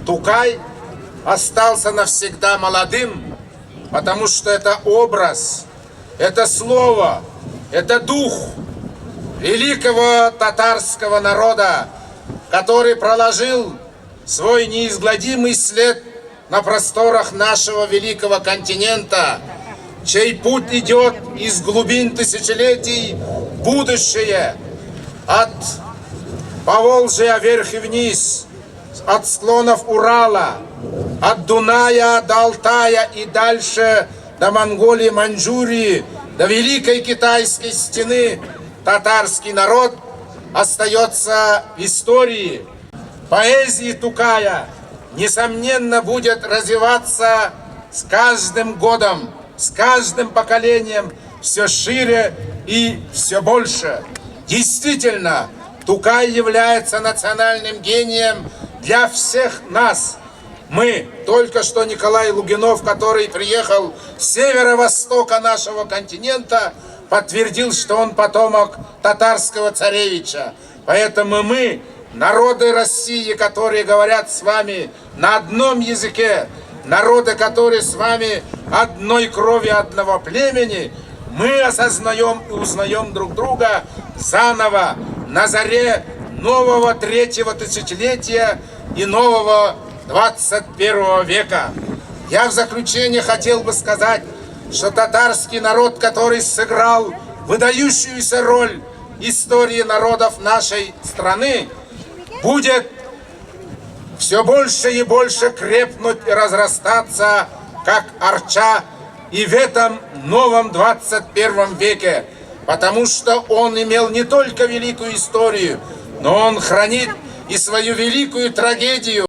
Тукай остался навсегда молодым, потому что это образ, это слово, это дух великого татарского народа, который проложил свой неизгладимый след на просторах нашего великого континента, чей путь идет из глубин тысячелетий в будущее, от Поволжья вверх и вниз, от склонов Урала, от Дуная до Алтая и дальше до Монголии, Маньчжурии, до Великой Китайской стены. Татарский народ остается в истории. Поэзия Тукая, несомненно, будет развиваться с каждым годом, с каждым поколением все шире и все больше. Действительно, Тукай является национальным гением для всех нас. Мы, только что Николай Лугинов, который приехал с северо-востока нашего континента, подтвердил, что он потомок татарского царевича. Поэтому мы, народы России, которые говорят с вами на одном языке, народы, которые с вами одной крови, одного племени, мы осознаем и узнаем друг друга заново на заре нового третьего тысячелетия и нового 21 века. Я в заключение хотел бы сказать, что татарский народ, который сыграл выдающуюся роль в истории народов нашей страны, будет все больше и больше крепнуть и разрастаться, как арча, и в этом новом 21 веке, потому что он имел не только великую историю, но он хранит и свою великую трагедию.